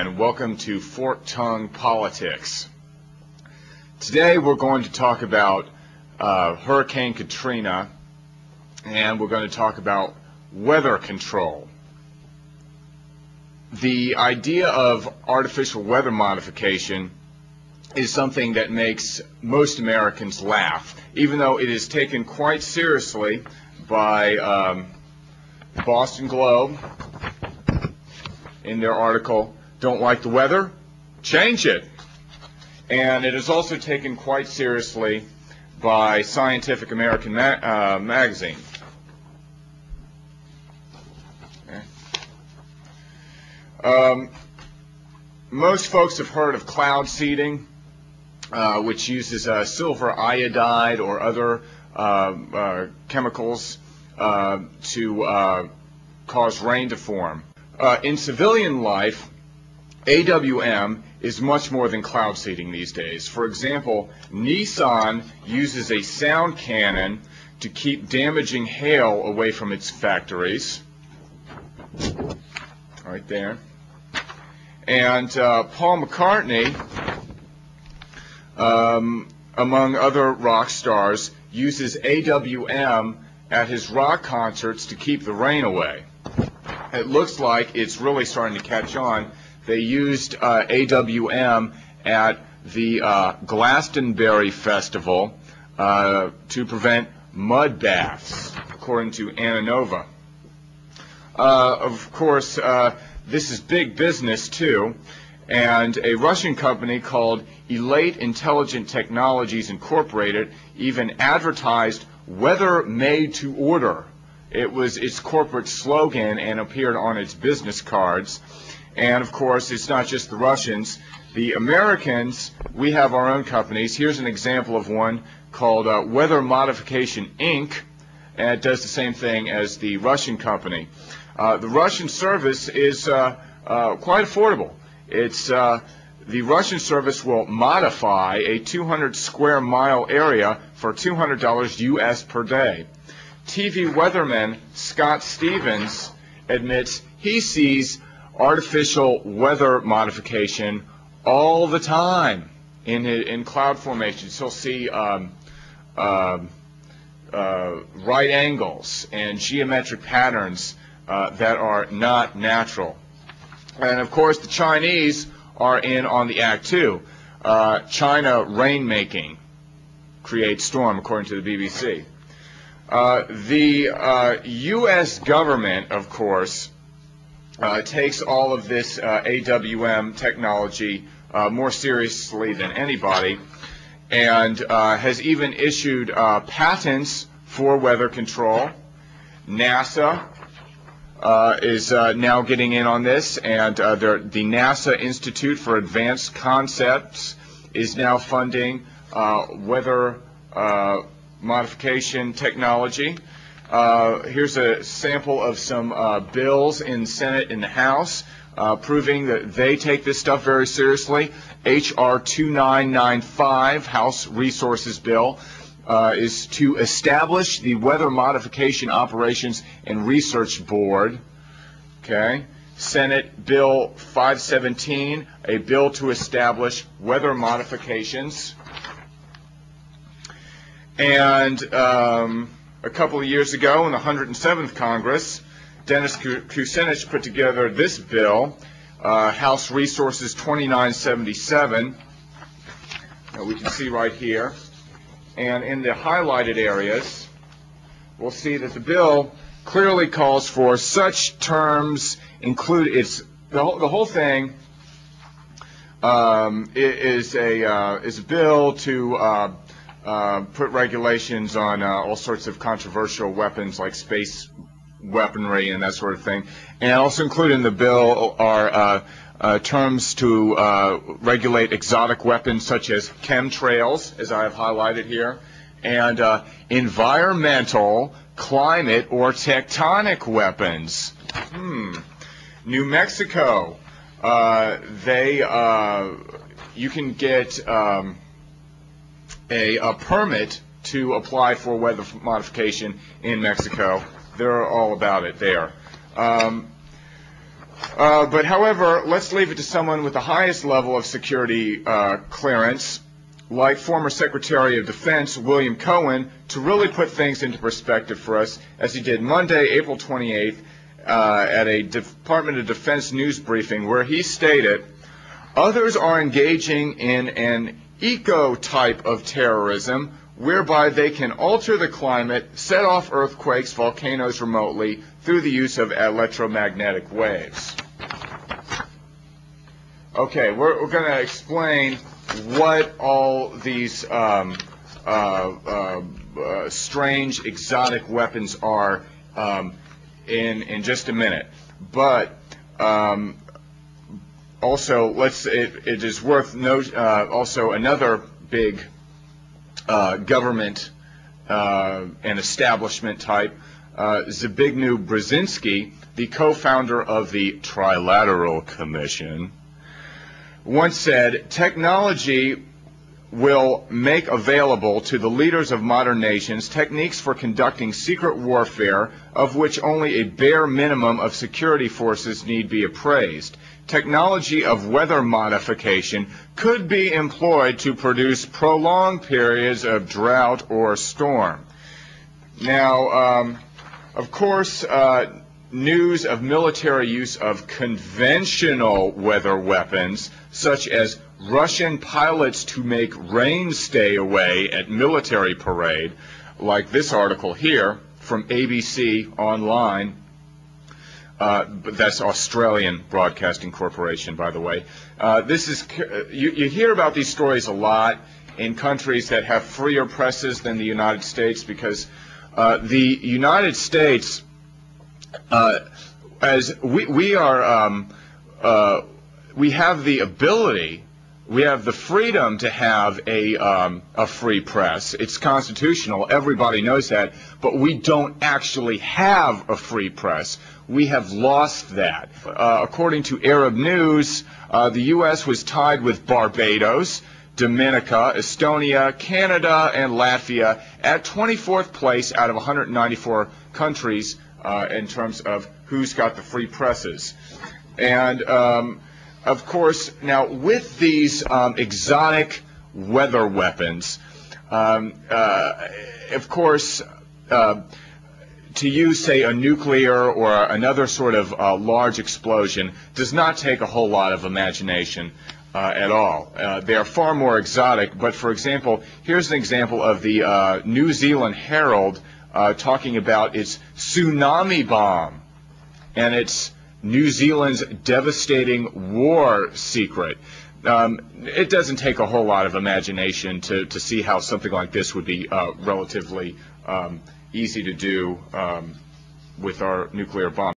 And welcome to Forked Tongue Politics. Today we're going to talk about Hurricane Katrina, and we're going to talk about weather control. The idea of artificial weather modification is something that makes most Americans laugh, even though it is taken quite seriously by the Boston Globe in their article, "Don't like the weather? Change it." And it is also taken quite seriously by Scientific American magazine. Okay. Most folks have heard of cloud seeding, which uses silver iodide or other chemicals to cause rain to form. In civilian life, AWM is much more than cloud seeding these days. For example, Nissan uses a sound cannon to keep damaging hail away from its factories. Right there. And Paul McCartney, among other rock stars, uses AWM at his rock concerts to keep the rain away. It looks like it's really starting to catch on. They used AWM at the Glastonbury Festival to prevent mud baths, according to Ananova. Of course, this is big business too, and a Russian company called Elite Intelligent Technologies Incorporated even advertised weather made to order. It was its corporate slogan and appeared on its business cards. And of course, it's not just the Russians. The Americans, we have our own companies. Here's an example of one called Weather Modification Inc., and it does the same thing as the Russian company. The Russian service is quite affordable. It's the Russian service will modify a 200 square mile area for $200 US per day. TV weatherman Scott Stevens admits he sees artificial weather modification all the time in cloud formations. He'll see right angles and geometric patterns that are not natural. And of course, the Chinese are in on the act too. China rainmaking creates storm, according to the BBC. The U.S. government, of course, takes all of this AWM technology more seriously than anybody, and has even issued patents for weather control. NASA is now getting in on this, and the NASA Institute for Advanced Concepts is now funding weather modification technology. Here's a sample of some bills in the Senate and the House proving that they take this stuff very seriously. H.R. 2995, House Resources Bill, is to establish the Weather Modification Operations and Research Board. Okay. Senate Bill 517, a bill to establish weather modifications. And a couple of years ago in the 107th Congress, Dennis Kucinich put together this bill, House Resources 2977, that we can see right here. And in the highlighted areas, we'll see that the bill clearly calls for such terms include the whole thing is a bill to put regulations on all sorts of controversial weapons like space weaponry and that sort of thing. And also included in the bill are terms to regulate exotic weapons such as chemtrails, as I have highlighted here, and environmental, climate, or tectonic weapons. New Mexico, you can get a permit to apply for weather modification in Mexico. They're all about it there. But however, let's leave it to someone with the highest level of security clearance, like former Secretary of Defense William Cohen, to really put things into perspective for us, as he did Monday, April 28th, at a Department of Defense news briefing, where he stated, "Others are engaging in an eco-type of terrorism whereby they can alter the climate, set off earthquakes, volcanoes remotely through the use of electromagnetic waves." Okay, we're going to explain what all these strange exotic weapons are in just a minute. But also, it is worth note also another big government and establishment type, Zbigniew Brzezinski, the co-founder of the Trilateral Commission, once said, "Technology will make available to the leaders of modern nations techniques for conducting secret warfare of which only a bare minimum of security forces need be appraised. Technology of weather modification could be employed to produce prolonged periods of drought or storm." Now, of course, news of military use of conventional weather weapons, such as Russian pilots to make rain stay away at military parade, like this article here from ABC Online. But that's Australian Broadcasting Corporation, by the way. You hear about these stories a lot in countries that have freer presses than the United States, because the United States, as we have the ability, we have the freedom to have a free press. It's constitutional. Everybody knows that. But we don't actually have a free press. We have lost that. According to Arab News, the U.S. was tied with Barbados, Dominica, Estonia, Canada, and Latvia at 24th place out of 194 countries in terms of who's got the free presses. And of course, now with these exotic weather weapons, of course, to use, say, a nuclear or another sort of large explosion does not take a whole lot of imagination at all. They are far more exotic. But, for example, here's an example of the New Zealand Herald talking about its tsunami bomb and its New Zealand's devastating war secret. It doesn't take a whole lot of imagination to see how something like this would be relatively easy to do with our nuclear bomb.